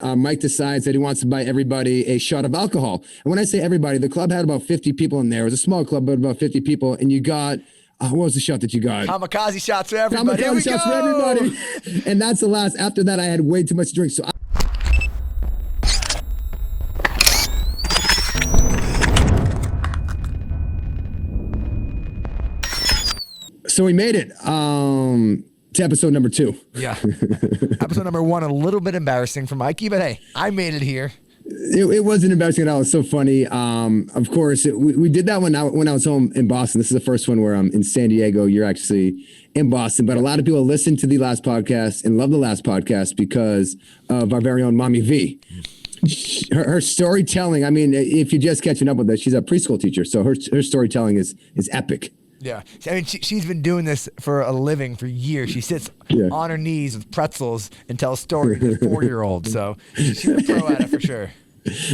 Mike decides that he wants to buy everybody a shot of alcohol. And when I say everybody, the club had about 50 people in there. It was a small club, but about 50 people. And you got, what was the shot that you got? Kamikaze shots for everybody. Kamikaze shots for everybody. And that's the last. After that, I had way too much to drink. So we made it to episode number 2. Yeah. Episode number 1, a little bit embarrassing for Mikey, but hey, I made it here. It wasn't embarrassing at all. It's so funny. Of course, we did that when I was home in Boston. This is the first one where I'm in San Diego. You're actually in Boston. But a lot of people listened to the last podcast and love the last podcast because of our very own Mommy V. Her storytelling, I mean, if you're just catching up with us, she's a preschool teacher. So her storytelling is epic. Yeah. I mean, she's been doing this for a living for years. She sits on her knees with pretzels and tells stories to 4-year-olds. So she's a pro at it for sure.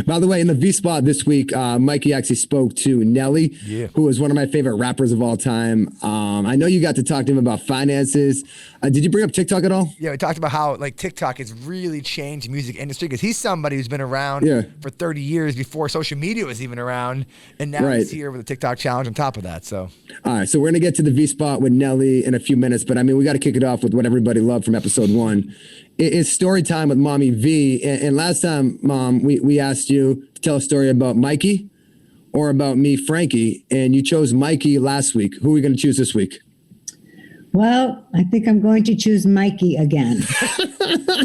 By the way, in the V spot this week, Mikey actually spoke to Nelly, who is one of my favorite rappers of all time. I know you got to talk to him about finances. Did you bring up TikTok at all? Yeah, we talked about how like TikTok has really changed the music industry because he's somebody who's been around for 30 years before social media was even around, and now he's here with a TikTok challenge on top of that. So, all right, so we're gonna get to the V spot with Nelly in a few minutes, but I mean we got to kick it off with what everybody loved from episode 1. It's story time with Mommy V. And last time, Mom, we asked you to tell a story about Mikey or about me, Frankie, and you chose Mikey last week. Who are we going to choose this week? Well, I think I'm going to choose Mikey again.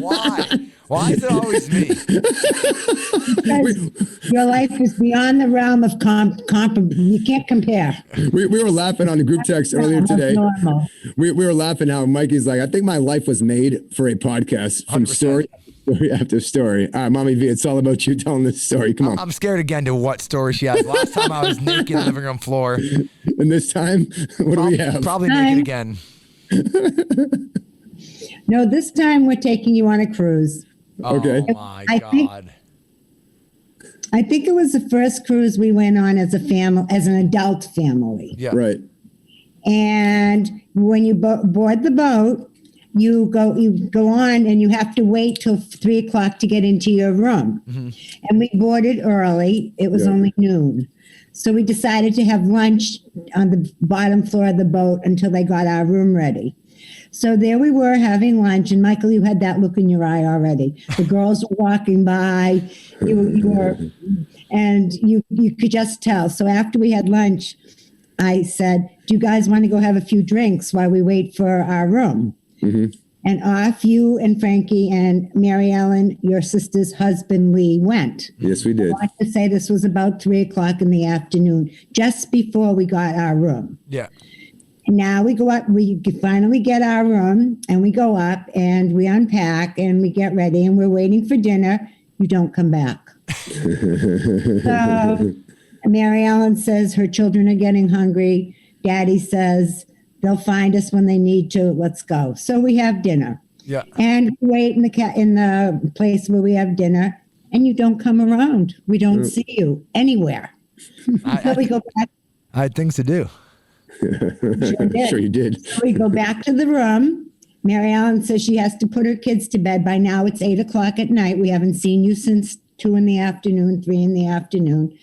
Why? Why is it always me? Because your life is beyond the realm of you can't compare. We were laughing on the group text earlier today. We were laughing how Mikey's like, I think my life was made for a podcast from 100%. story after story. All right, Mommy V, it's all about you telling this story. Come on. I'm scared again to what story she has. Last time I was naked in the living room floor. And this time, what do we have? Probably naked again. No, this time we're taking you on a cruise. Okay. Oh my God. I think it was the first cruise we went on as a family, as an adult family. Yeah. Right. And when you board the boat, you go on and you have to wait till 3:00 to get into your room. Mm-hmm. And we boarded early. It was only noon. So we decided to have lunch on the bottom floor of the boat until they got our room ready. So there we were having lunch, and Michael, you had that look in your eye already. The girls were walking by, and you could just tell. So after we had lunch, I said, "Do you guys want to go have a few drinks while we wait for our room?" Mm-hmm. And off you and Frankie and Mary Ellen, your sister's husband Lee, went. Yes, we did. I want to say this was about 3:00 in the afternoon, just before we got our room. Yeah. Now we go up, we finally get our room, and we go up and we unpack and we get ready and we're waiting for dinner. You don't come back. So Mary Ellen says her children are getting hungry. Daddy says they'll find us when they need to. Let's go. So we have dinner. Yeah. And we wait in the place where we have dinner, and you don't come around. We don't see you anywhere. So we go back. I had things to do. Sure you did. So we go back to the room. Mary Ellen says she has to put her kids to bed. By now it's 8:00 at night. We haven't seen you since 2 in the afternoon, 3 in the afternoon.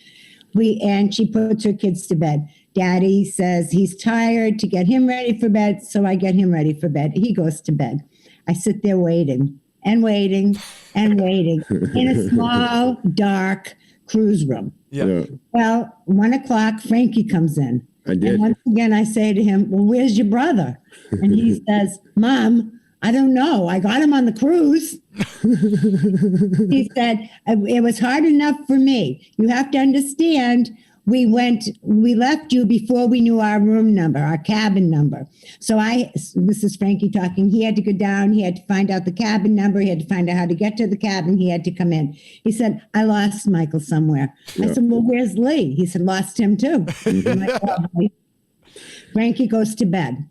And she puts her kids to bed. Daddy says he's tired, to get him ready for bed. So I get him ready for bed. He goes to bed. I sit there waiting and waiting and waiting in a small, dark cruise room. Yeah. Well, 1:00, Frankie comes in. I did. And once again, I say to him, "Well, where's your brother?" And he says, "Mom, I don't know. I got him on the cruise." He said, "It was hard enough for me. You have to understand, we left you before we knew our room number, our cabin number. So this is Frankie talking. He had to go down. He had to find out the cabin number. He had to find out how to get to the cabin. He had to come in." He said, "I lost Michael somewhere." I said, "Well, where's Lee?" He said, "Lost him too." I'm like, "Oh." Frankie goes to bed.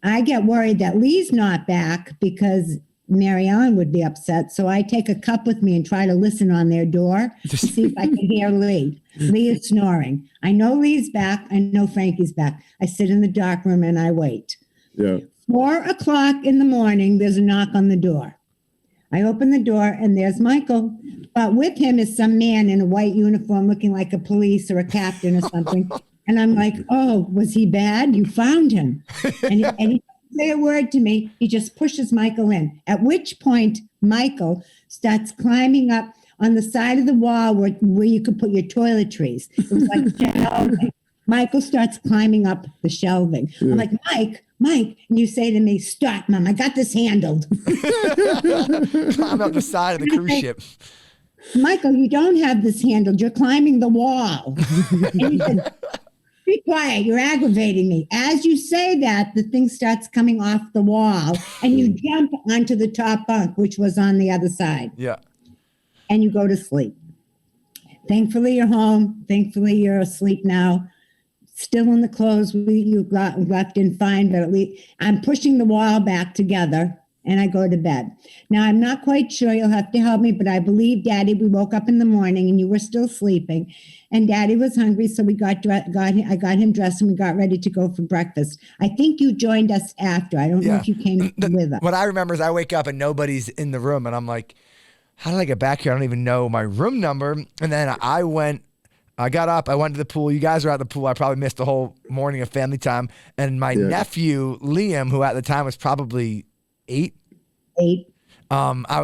I get worried that Lee's not back because Mary Ellen would be upset. So I take a cup with me and try to listen on their door to see if I can hear Lee. Lee is snoring. I know Lee's back. I know Frankie's back. I sit in the dark room and I wait. Yeah. 4:00 in the morning, there's a knock on the door. I open the door and there's Michael. But with him is some man in a white uniform looking like a police or a captain or something. And I'm like, oh, was he bad? You found him. And he doesn't say a word to me. He just pushes Michael in. At which point, Michael starts climbing up on the side of the wall where you could put your toiletries. It was like shelving. Michael starts climbing up the shelving. Yeah. I'm like, Mike. And you say to me, stop, Mom. I got this handled. Climb up the side of the cruise ship. Michael, you don't have this handled. You're climbing the wall. And he said, be quiet. You're aggravating me. As you say that, the thing starts coming off the wall and you jump onto the top bunk, which was on the other side. Yeah. And you go to sleep. Thankfully, you're home. Thankfully, you're asleep now. Still in the clothes you got left in fine, but at least I'm pushing the wall back together and I go to bed. Now, I'm not quite sure. You'll have to help me, but I believe, Daddy, we woke up in the morning and you were still sleeping and Daddy was hungry. So we I got him dressed and we got ready to go for breakfast. I think you joined us after. I don't know if you came with us. What I remember is I wake up and nobody's in the room and I'm like, how did I get back here? I don't even know my room number. And then I got up, I went to the pool. You guys were at the pool. I probably missed the whole morning of family time. And my nephew, Liam, who at the time was probably 8. He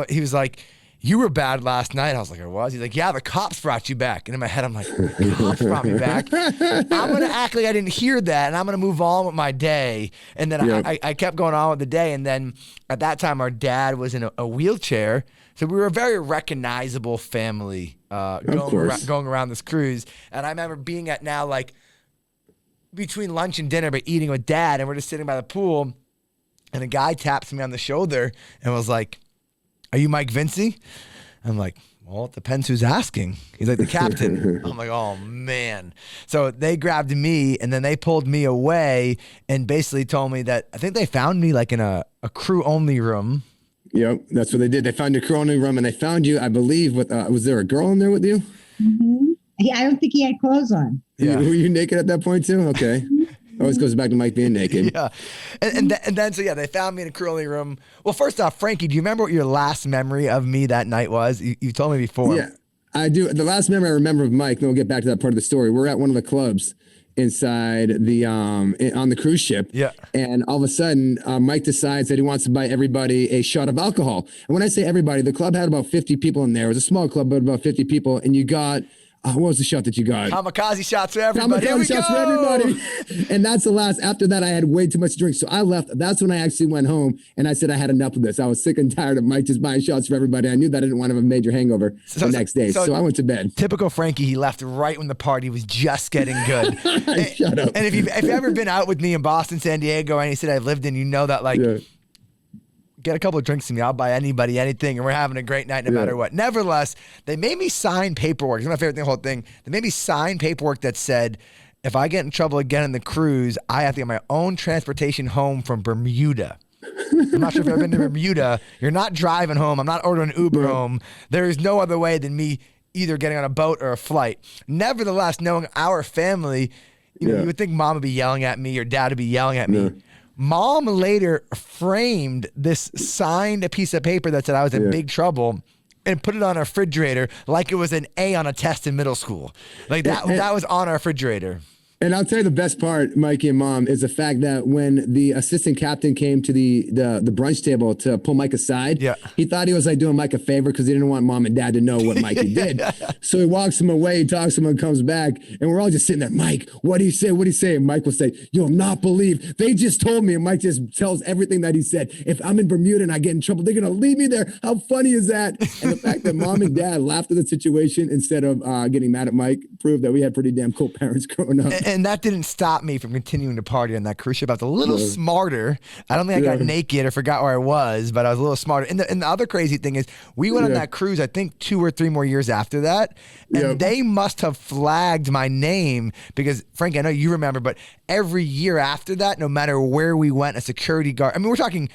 He was like, you were bad last night. I was like, I was? He's like, yeah, the cops brought you back. And in my head, I'm like, the cops brought me back? I'm going to act like I didn't hear that, and I'm going to move on with my day. And then I kept going on with the day. And then at that time, our dad was in a wheelchair. So we were a very recognizable family going around this cruise. And I remember being at now, like, between lunch and dinner, but eating with Dad, and we're just sitting by the pool, and a guy taps me on the shoulder and was like, are you Mike Vinci? I'm like, well, it depends who's asking. He's like, the captain. I'm like, oh, man. So they grabbed me, and then they pulled me away and basically told me that I think they found me like in a crew-only room. Yep, that's what they did. They found a crew-only room, and they found you, I believe, with was there a girl in there with you? Mm-hmm. Yeah, I don't think he had clothes on. Yeah. Were you naked at that point too? Okay. Always goes back to Mike being naked. Yeah. And then, so yeah, they found me in a crew-only room. Well, first off, Frankie, do you remember what your last memory of me that night was? You told me before. Yeah, I do. The last memory I remember of Mike, then we'll get back to that part of the story. We're at one of the clubs inside the on the cruise ship. Yeah. And all of a sudden, Mike decides that he wants to buy everybody a shot of alcohol. And when I say everybody, the club had about 50 people in there. It was a small club, but about 50 people. And you got what was the shot that you got? Kamikaze shots for everybody. Kamikaze shots for everybody. And that's the last. After that, I had way too much to drink. So I left. That's when I actually went home and I said I had enough of this. I was sick and tired of Mike just buying shots for everybody. I knew that I didn't want to have a major hangover the next day. So I went to bed. Typical Frankie, he left right when the party was just getting good. Shut up. And if you've ever been out with me in Boston, San Diego, any city I've lived in, you know that get a couple of drinks to me. I'll buy anybody anything, and we're having a great night no matter what. Nevertheless, they made me sign paperwork. It's my favorite thing, the whole thing. They made me sign paperwork that said, if I get in trouble again in the cruise, I have to get my own transportation home from Bermuda. I'm not sure if you've ever been to Bermuda. You're not driving home. I'm not ordering Uber home. There is no other way than me either getting on a boat or a flight. Nevertheless, knowing our family, you would think Mom would be yelling at me or Dad would be yelling at me. Mom later framed this signed piece of paper that said I was in big trouble and put it on our refrigerator like it was an A on a test in middle school. Like that was on our refrigerator. And I'll tell you the best part, Mikey and Mom, is the fact that when the assistant captain came to the brunch table to pull Mike aside, he thought he was like doing Mike a favor because he didn't want Mom and Dad to know what Mikey did. So he walks him away, talks to him, and comes back, and we're all just sitting there. Mike, what do you say? What do you say? And Mike will say, "You'll not believe they just told me." And Mike just tells everything that he said. If I'm in Bermuda and I get in trouble, they're gonna leave me there. How funny is that? And the fact that Mom and Dad laughed at the situation instead of getting mad at Mike proved that we had pretty damn cool parents growing up. And that didn't stop me from continuing to party on that cruise ship. I was a little smarter. I don't think I got naked or forgot where I was, but I was a little smarter. And the other crazy thing is we went on that cruise, I think 2 or 3 more years after that. And they must have flagged my name because, Frank, I know you remember, but every year after that, no matter where we went, a security guard, I mean, we're talking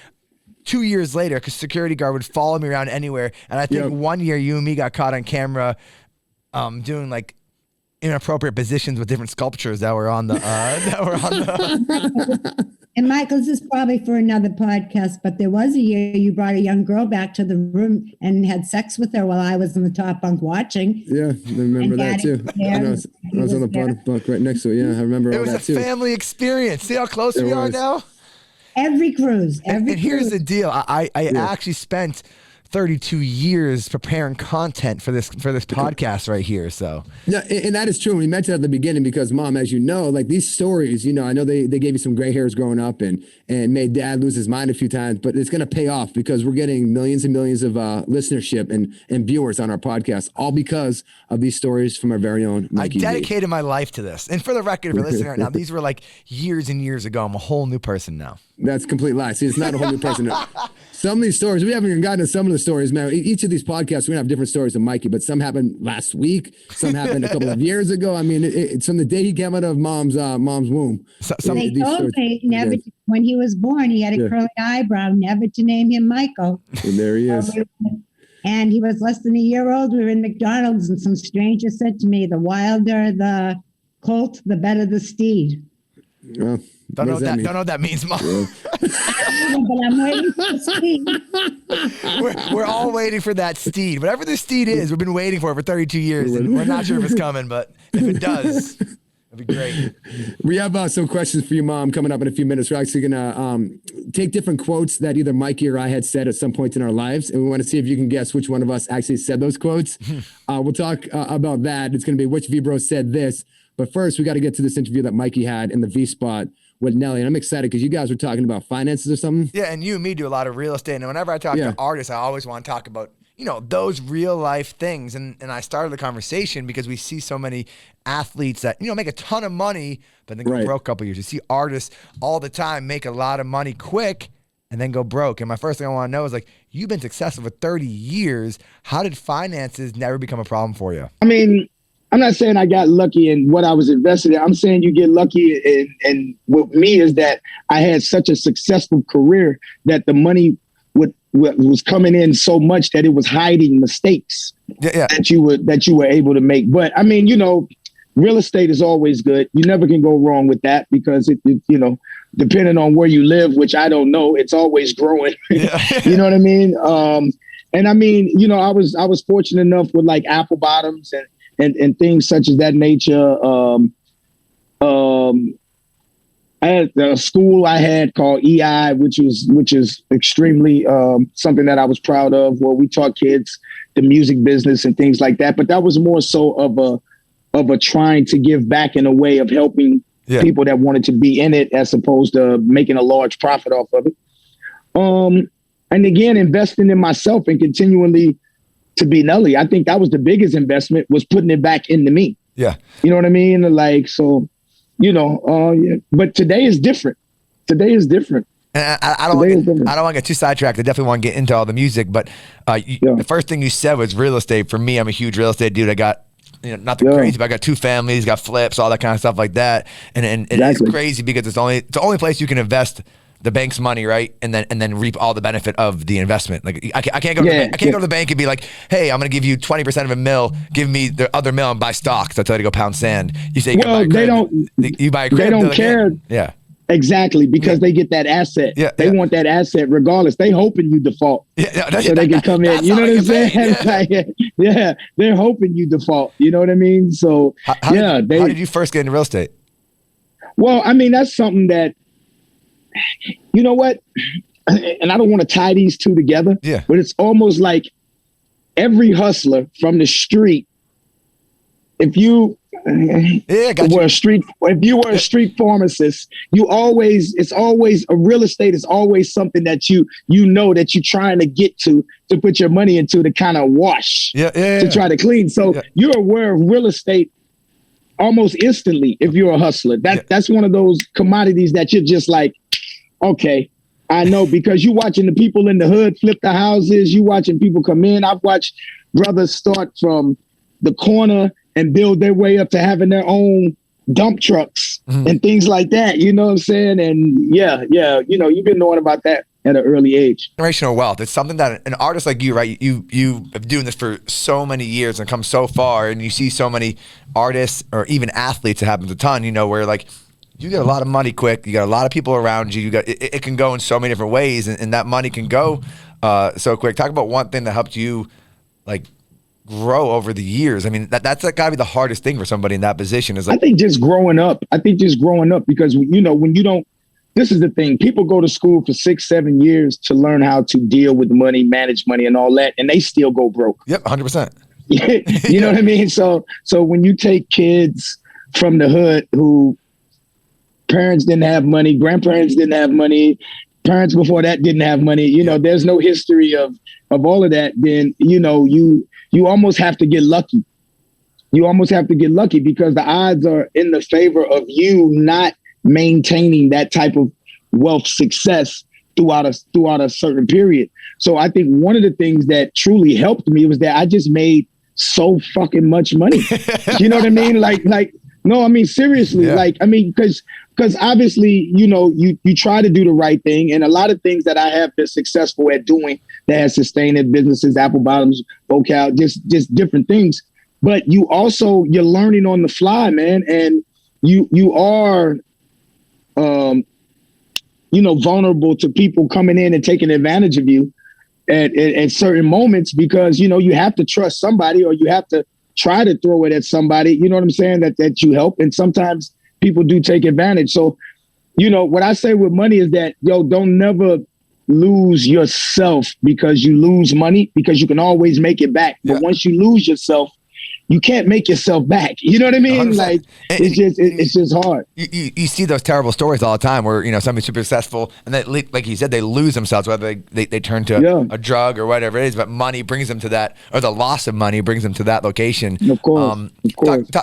2 years later, because security guard would follow me around anywhere. And I think one year you and me got caught on camera doing like inappropriate positions with different sculptures that were on the And Michael, this is probably for another podcast, but there was a year you brought a young girl back to the room and had sex with her while I was in the top bunk watching. Yeah, I remember that too. I was on the bottom bunk right next to it. Yeah, I remember all that too. It was a family experience. See how close we are now? Every cruise. And here's the deal. I actually spent 32 years preparing content for this podcast right here. So yeah, and that is true. We mentioned at the beginning because, Mom, as you know, like these stories, I know they gave you some gray hairs growing up and made Dad lose his mind a few times, but it's going to pay off because we're getting millions and millions of listenership and viewers on our podcast, all because of these stories from our very own Mikey. I dedicated my life to this. And for the record, if you're listening right now, these were like years and years ago. I'm a whole new person now. That's complete lie. See, it's not a whole new person. Some of these stories, we haven't even gotten to some of the stories, man. Each of these podcasts, we're going to have different stories than Mikey, but some happened last week. Some happened a couple of years ago. I mean, it's from the day he came out of mom's womb. They told me never, when he was born, he had a curly eyebrow, never to name him Michael. And there he is. And he was less than a year old. We were in McDonald's and some stranger said to me, the wilder the colt, the better the steed. Well, don't know what that means, Mom. Yeah. But I'm waiting for the steed. We're all waiting for that steed. Whatever the steed is, we've been waiting for it for 32 years. And we're not sure if it's coming, but if it does, it'd be great. We have some questions for you, Mom, coming up in a few minutes. We're actually going to take different quotes that either Mikey or I had said at some point in our lives, and we want to see if you can guess which one of us actually said those quotes. We'll talk about that. It's going to be which V-Bro said this. But first, we got to get to this interview that Mikey had in the V-Spot with Nelly. And I'm excited because you guys were talking about finances or something. Yeah, and you and me do a lot of real estate. And whenever I talk to artists, I always want to talk about, those real life things. And I started the conversation because we see so many athletes that, make a ton of money, but then go broke a couple years. You see artists all the time make a lot of money quick and then go broke. And my first thing I want to know is, like, you've been successful for 30 years. How did finances never become a problem for you? I mean, I'm not saying I got lucky in what I was invested in. I'm saying you get lucky. And with me is that I had such a successful career that the money was coming in so much that it was hiding mistakes that you were able to make. But I mean, real estate is always good. You never can go wrong with that because it depending on where you live, which I don't know, it's always growing. You know what I mean? And I mean, I was fortunate enough with like apple bottoms and things such as that nature. I had a school I had called EI, which is extremely something that I was proud of, where we taught kids the music business and things like that. But that was more so of a trying to give back in a way of helping people that wanted to be in it, as opposed to making a large profit off of it. And again, investing in myself and continually to be Nelly. I think that was the biggest investment, was putting it back into me. Yeah. You know what I mean? Like, so, but today is different. Today is different. And I don't want to get too sidetracked. I definitely want to get into all the music, but the first thing you said was real estate. For me, I'm a huge real estate dude. I got, not the crazy, but I got 2 families, got flips, all that kind of stuff like that. And it's crazy because it's the only place you can invest the bank's money, right? And then reap all the benefit of the investment. Like I can't go to the bank. I can't go to the bank and be like, hey, I'm going to give you 20% of a mil. Give me the other mil and buy stocks. I'll tell you to go pound sand. You say, you buy a crib. They don't care. Yeah. Exactly, because they get that asset. Yeah, they want that asset regardless. They hoping you default so they can come in. You know what I'm saying? They're hoping you default. You know what I mean? So how did you first get into real estate? Well, I mean, that's something that, you know what? And I don't want to tie these two together, but it's almost like every hustler from the street, if you were a street pharmacist, it's always a real estate is always something that that you're trying to get to put your money into, to kind of wash, to try to clean. So you're aware of real estate almost instantly if you're a hustler. That's one of those commodities that you're just like, okay, I know, because you watching the people in the hood flip the houses, you watching people come in. I've watched brothers start from the corner and build their way up to having their own dump trucks and things like that. You know what I'm saying? And you've been knowing about that at an early age. Generational wealth. It's something that an artist like you, right? You have been doing this for so many years and come so far, and you see so many artists or even athletes, it happens a ton, you know, where like you get a lot of money quick, you got a lot of people around you, it can go in so many different ways, and that money can go so quick. Talk about one thing that helped you like grow over the years. I mean, that's like gotta be the hardest thing for somebody in that position is like, I think just growing up because, you know, when you don't, this is the thing, people go to school for 6-7 years to learn how to deal with money, manage money and all that, and they still go broke. Yep, 100%. You know what I mean? So when you take kids from the hood who parents didn't have money, grandparents didn't have money, parents before that didn't have money, you know, there's no history of all of that, then, you know, you almost have to get lucky. You almost have to get lucky because the odds are in the favor of you not maintaining that type of wealth success throughout a certain period. So I think one of the things that truly helped me was that I just made so fucking much money. You know what I mean? Like, no, I mean, seriously, like, I mean, because obviously, you know, you try to do the right thing. And a lot of things that I have been successful at doing that has sustained their businesses, Apple Bottoms, Vocal, just different things. But you're learning on the fly, man. And you are, you know, vulnerable to people coming in and taking advantage of you at certain moments because, you know, you have to trust somebody or you have to try to throw it at somebody, you know what I'm saying, that you help. And sometimes people do take advantage. So, you know, what I say with money is that, don't never lose yourself because you lose money, because you can always make it back. But once you lose yourself, you can't make yourself back. You know what I mean? 100%. Like it's just hard. You see those terrible stories all the time where, you know, somebody's super successful and they, like you said, they lose themselves, whether they turn to a drug or whatever it is, but money brings them to that, or the loss of money brings them to that location. Of course.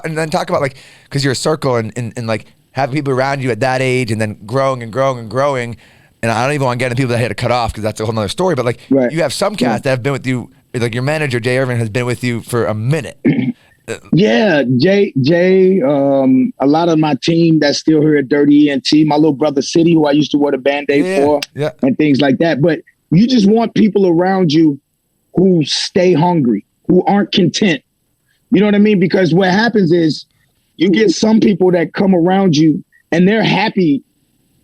And then talk about like, cause you're a circle and like having people around you at that age and then growing and growing and growing. And I don't even want to get into people that had to cut off because that's a whole nother story. But like you have some cats that have been with you, like your manager, Jay Irvin, has been with you for a minute. Yeah, Jay, a lot of my team that's still here at Dirty ENT, my little brother City, who I used to wear the Band-Aid for and things like that. But you just want people around you who stay hungry, who aren't content. You know what I mean? Because what happens is you get some people that come around you and they're happy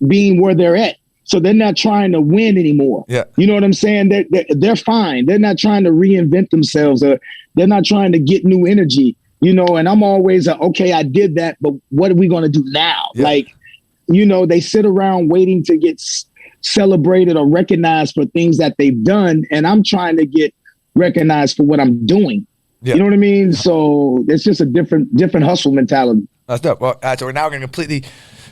being where they're at. So they're not trying to win anymore. Yeah. You know what I'm saying? They're fine. They're not trying to reinvent themselves or they're not trying to get new energy, you know, and I'm always okay, I did that, but what are we going to do now? Yeah. Like, you know, they sit around waiting to get celebrated or recognized for things that they've done. And I'm trying to get recognized for what I'm doing. Yeah. You know what I mean? So it's just a different hustle mentality. That's dope. Well, so we're now going to completely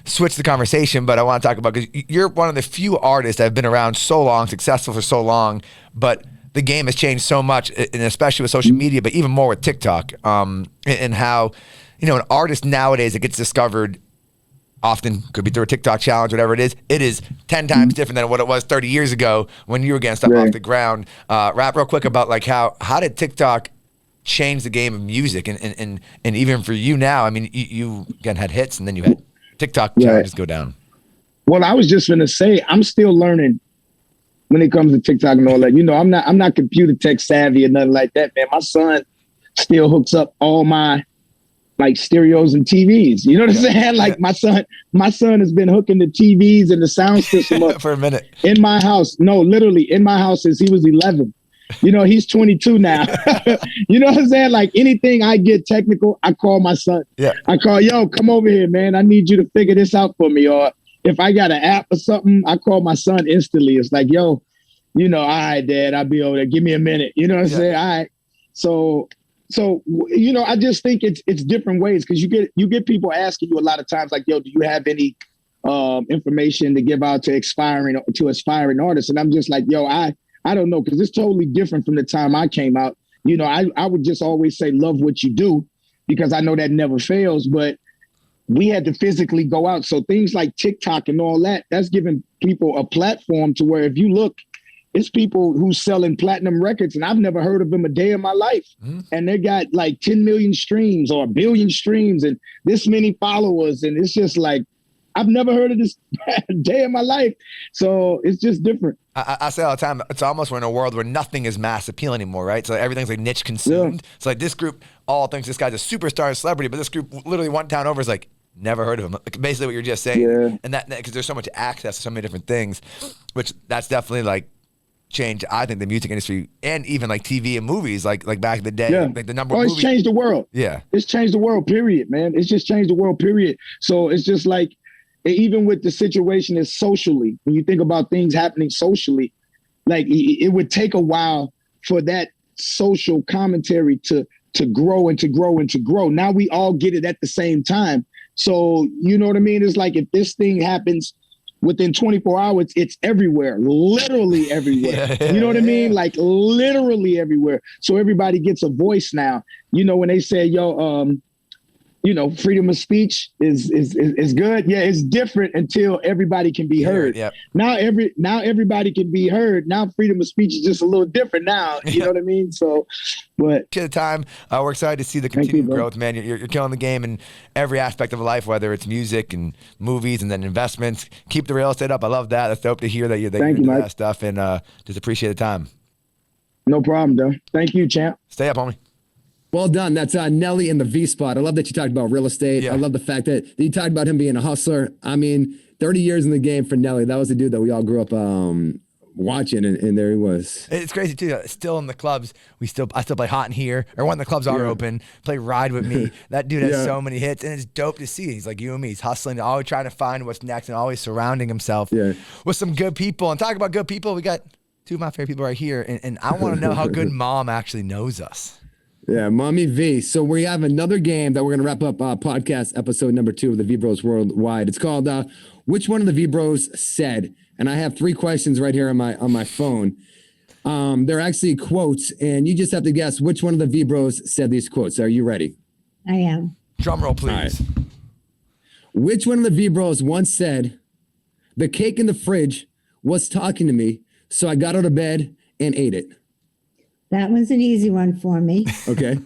switch the conversation, but I want to talk about, because you're one of the few artists that have been around so long, successful for so long, but the game has changed so much, and especially with social media, but even more with TikTok, and how, you know, an artist nowadays that gets discovered often could be through a TikTok challenge, whatever it is 10 times different than what it was 30 years ago when you were getting stuff off the ground. Rap real quick about like how did TikTok change the game of music, and even for you now? I mean, you again had hits, and then you had TikTok challenges go down. Well, I was just going to say, I'm still learning when it comes to TikTok and all that. You know, I'm not computer tech savvy or nothing like that, man. My son still hooks up all my like stereos and TVs. You know what I'm saying? Like my son has been hooking the TVs and the sound system up for a minute in my house. No, literally in my house since he was 11. You know, he's 22 now. You know what I'm saying? Like anything I get technical, I call my son. Yeah. I call, come over here, man. I need you to figure this out for me. Or if I got an app or something, I call my son instantly. It's like, you know, all right, Dad, I'll be over there. Give me a minute. You know what I'm saying? All right. So, you know, I just think it's different ways, because you get people asking you a lot of times like, do you have any information to give out to aspiring artists? And I'm just like, I don't know, because it's totally different from the time I came out. You know, I would just always say, love what you do, because I know that never fails. But we had to physically go out. So things like TikTok and all that, that's giving people a platform to where if you look, it's people who's selling platinum records, and I've never heard of them a day in my life. And they got like 10 million streams or 1 billion streams and this many followers. And it's just like, I've never heard of this day in my life. So it's just different. I say all the time, it's almost we're in a world where nothing is mass appeal anymore, right? So everything's like niche consumed. Yeah. So like this group all thinks this guy's a superstar celebrity, but this group literally one town over is like, never heard of him. Like basically what you're just saying. Yeah. And that because there's so much access to so many different things, which that's definitely like changed, I think, the music industry and even like TV and movies, like back in the day. Yeah. Like the number of movies. It's changed the world. Yeah. It's changed the world, period, man. It's just changed the world, period. So it's just like, even with the situation is socially, when you think about things happening socially, like it would take a while for that social commentary to grow and to grow and to grow. Now we all get it at the same time. So, you know what I mean? It's like if this thing happens within 24 hours, it's everywhere, literally everywhere. You know what I mean? Like literally everywhere. So everybody gets a voice now. You know, when they say, yo, you know, freedom of speech is good. Yeah, it's different until everybody can be heard. Yep. Now everybody can be heard. Now freedom of speech is just a little different now. You know what I mean? So, but to the time, we're excited to see the continued growth, man. You're killing the game in every aspect of life, whether it's music and movies and then investments. Keep the real estate up. I love that. That's dope to hear that you're into that stuff, and just appreciate the time. No problem, though. Thank you, champ. Stay up, homie. Well done. That's Nelly in the V spot. I love that you talked about real estate. Yeah. I love the fact that you talked about him being a hustler. I mean, 30 years in the game for Nelly. That was the dude that we all grew up watching, and there he was. It's crazy too. Still in the clubs, I still play Hot in Here, or when the clubs are open, play Ride With Me. That dude has so many hits, and it's dope to see. He's like you and me. He's hustling, always trying to find what's next, and always surrounding himself with some good people. And talk about good people, we got two of my favorite people right here, and I want to know how good Mom actually knows us. Yeah, Mommy V. So we have another game that we're going to wrap up podcast episode number 2 of the V Bros Worldwide. It's called Which One of the V Bros Said? And I have 3 questions right here on my phone. They're actually quotes, and you just have to guess which one of the V Bros said these quotes. Are you ready? I am. Drum roll, please. Right. Which one of the V Bros once said, "The cake in the fridge was talking to me, so I got out of bed and ate it"? That was an easy one for me. Okay.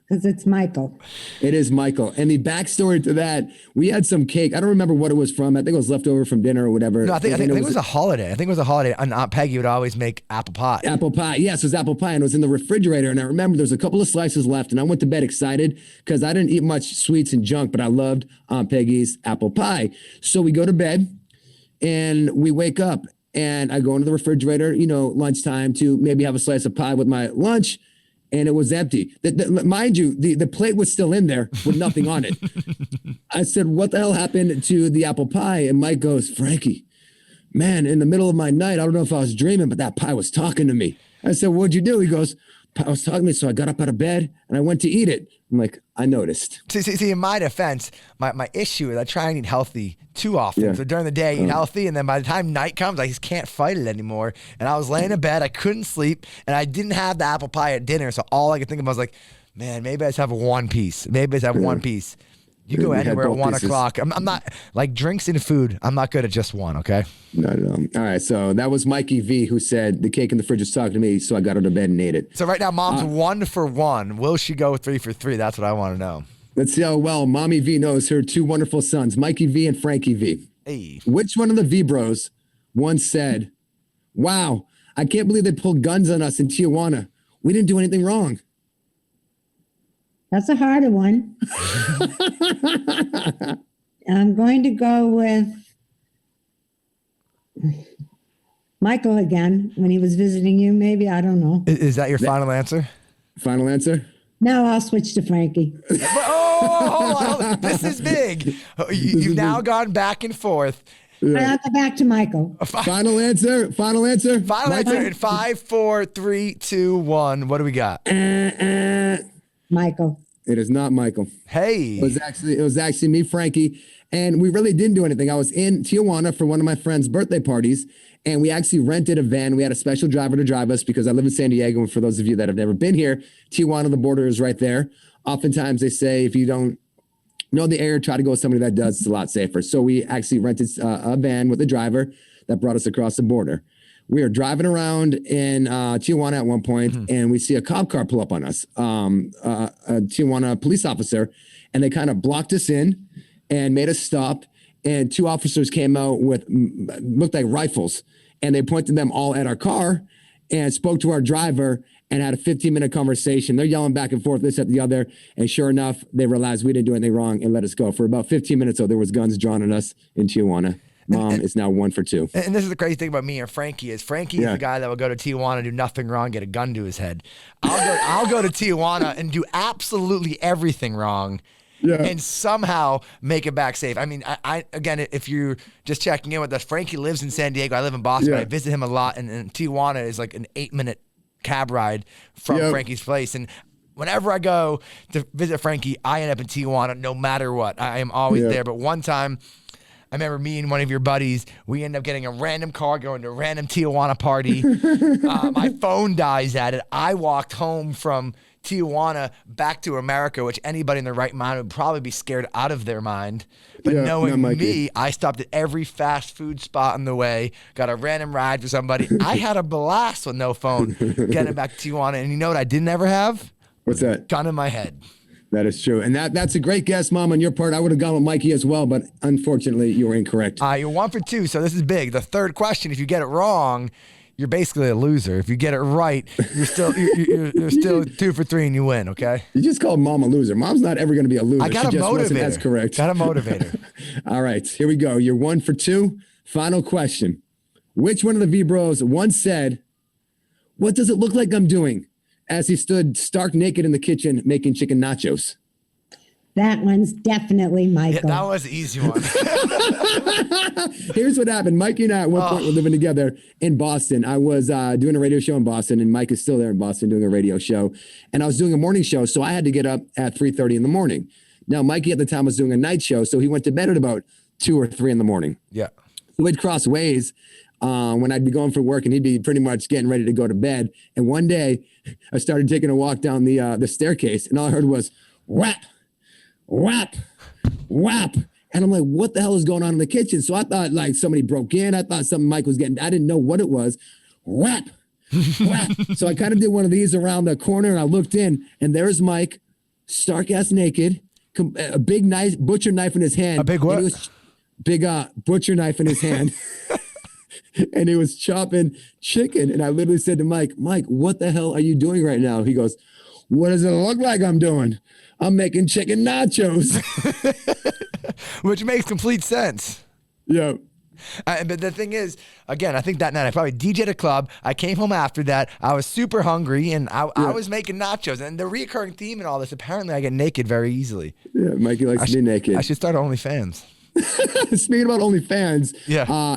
Because it's Michael. It is Michael. And the backstory to that, we had some cake. I don't remember what it was from. I think it was leftover from dinner or whatever. No, I think it was a holiday. I think it was a holiday. And Aunt Peggy would always make apple pie. Apple pie. Yes, it was apple pie. And it was in the refrigerator. And I remember there was a couple of slices left. And I went to bed excited because I didn't eat much sweets and junk, but I loved Aunt Peggy's apple pie. So we go to bed and we wake up. And I go into the refrigerator, lunchtime to maybe have a slice of pie with my lunch, and it was empty. Mind you, the plate was still in there with nothing on it. I said, "What the hell happened to the apple pie?" And Mike goes, "Frankie, man, in the middle of my night, I don't know if I was dreaming, but that pie was talking to me." I said, "What'd you do?" He goes, "I was talking to me, so I got up out of bed and I went to eat it." I'm like, I noticed. See, in my defense, my issue is I try and eat healthy too often. Yeah. So during the day, I eat healthy, and then by the time night comes, I just can't fight it anymore. And I was laying in bed, I couldn't sleep, and I didn't have the apple pie at dinner. So all I could think of was like, man, maybe I just have one piece. Maybe I just have one piece. You go anywhere at 1 o'clock. I'm not, like drinks and food, I'm not good at just one, okay? No. All right, so that was Mikey V who said, "The cake in the fridge was talking to me, so I got out of bed and ate it." So right now, Mom's 1 for 1. Will she go 3 for 3? That's what I want to know. Let's see how well Mommy V knows her 2 wonderful sons, Mikey V and Frankie V. Hey. Which one of the V Bros once said, "Wow, I can't believe they pulled guns on us in Tijuana. We didn't do anything wrong"? That's a harder one. I'm going to go with Michael again when he was visiting you. Maybe, I don't know. Is that your final answer? Final answer? No, I'll switch to Frankie. Hold on. This is big. You've now gone back and forth. I'll go back to Michael. Final answer? Final answer? Final answer in 5, 4, 3, 2, 1. What do we got? Michael. It is not Michael. Hey. It was actually me, Frankie, and we really didn't do anything. I was in Tijuana for one of my friend's birthday parties, and we actually rented a van. We had a special driver to drive us because I live in San Diego, and for those of you that have never been here, Tijuana, the border is right there. Oftentimes they say if you don't know the area, try to go with somebody that does. It's a lot safer. So we actually rented a van with a driver that brought us across the border. We are driving around in Tijuana at one point, and we see a cop car pull up on us, a Tijuana police officer, and they kind of blocked us in and made us stop. and 2 officers came out with looked like rifles, and they pointed them all at our car and spoke to our driver and had a 15-minute conversation. They're yelling back and forth, this, that, the other. And sure enough, they realized we didn't do anything wrong and let us go. For about 15 minutes, though, there was guns drawn at us in Tijuana. Mom is now 1 for 2. And this is the crazy thing about me and Frankie is is the guy that will go to Tijuana, do nothing wrong, get a gun to his head. I'll go to Tijuana and do absolutely everything wrong. Yeah. And somehow make it back safe. I mean, I again, if you're just checking in with us, Frankie lives in San Diego. I live in Boston. I visit him a lot, and Tijuana is like an 8-minute cab ride from Frankie's place. And whenever I go to visit Frankie, I end up in Tijuana no matter what. I am always there. But one time, I remember me and one of your buddies, we end up getting a random car going to a random Tijuana party. My phone dies at it. I walked home from Tijuana back to America, which anybody in their right mind would probably be scared out of their mind. But knowing me, I stopped at every fast food spot on the way, got a random ride for somebody. I had a blast with no phone getting back to Tijuana. And you know what I didn't ever have? What's that? Gun in my head. That is true. And that's a great guess, Mom, on your part. I would have gone with Mikey as well, but unfortunately, you were incorrect. You're 1 for 2, so this is big. The third question, if you get it wrong, you're basically a loser. If you get it right, you're still 2 for 3 and you win, okay? You just called Mom a loser. Mom's not ever going to be a loser. I got a motivator. That's correct. Got a motivator. All right, here we go. You're 1 for 2. Final question. Which one of the V-Bros once said, "What does it look like I'm doing?" as he stood stark naked in the kitchen making chicken nachos? That one's definitely Michael. Yeah, that was the easy one. Here's what happened. Mikey and I at one point were living together in Boston. I was doing a radio show in Boston, and Mike is still there in Boston doing a radio show. And I was doing a morning show, so I had to get up at 3:30 in the morning. Now, Mikey at the time was doing a night show, so he went to bed at about 2 or 3 in the morning. Yeah. So we'd cross ways when I'd be going for work, and he'd be pretty much getting ready to go to bed. And one day, I started taking a walk down the staircase, and all I heard was, whap, whap, whap. And I'm like, what the hell is going on in the kitchen? So I thought like somebody broke in. I thought something Mike was getting. I didn't know what it was. Whap, whap. So I kind of did one of these around the corner, and I looked in, and there's Mike, stark ass naked, a big knife, butcher knife in his hand. A big what? Big butcher knife in his hand. And he was chopping chicken. And I literally said to Mike, what the hell are you doing right now? He goes, what does it look like I'm doing? I'm making chicken nachos. Which makes complete sense. Yeah. But the thing is, again, I think that night I probably DJ'd a club. I came home after that. I was super hungry, and I was making nachos. And the recurring theme in all this, apparently I get naked very easily. Yeah, Mikey likes to be naked. I should start OnlyFans. Speaking about OnlyFans,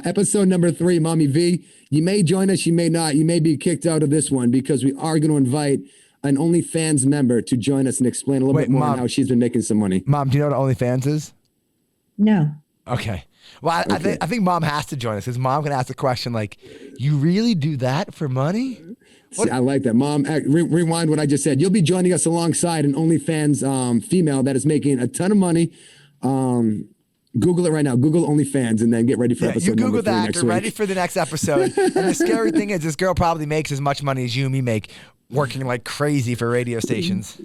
episode number 3, Mommy V, you may join us, you may not. You may be kicked out of this one because we are going to invite an OnlyFans member to join us and explain a little bit more on how she's been making some money. Mom, do you know what OnlyFans is? No. Okay. Well, I think Mom has to join us because Mom can ask the question like, you really do that for money? See, I like that. Mom, rewind what I just said. You'll be joining us alongside an OnlyFans female that is making a ton of money. Google it right now. Google OnlyFans and then get ready for episode you Google number 3 that. next Get week. ready for the next episode. And the scary thing is this girl probably makes as much money as you and me make working like crazy for radio stations.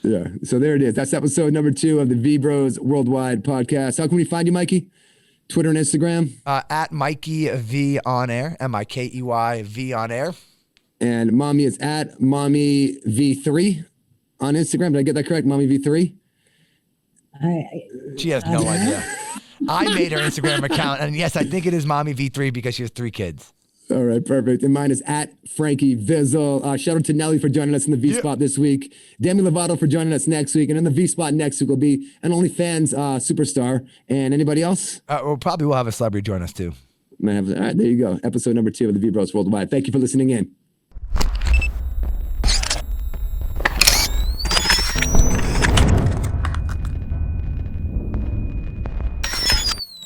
Yeah. So there it is. That's episode number 2 of the V-Bros Worldwide podcast. How can we find you, Mikey? Twitter and Instagram? At Mikey V on air. Mikey V on air. And Mommy is at Mommy V3 on Instagram. Did I get that correct? Mommy V3? She has no idea. I made her Instagram account, and yes, I think it is Mommy V3 because she has 3 kids. All right, perfect. And mine is at Frankie Vizzle. Shout out to Nelly for joining us in the V spot this week. Demi Lovato for joining us next week. And in the V spot next week will be an OnlyFans superstar. And anybody else? We'll have a celebrity join us too. All right, there you go. Episode number 2 of the V-Bros Worldwide. Thank you for listening in.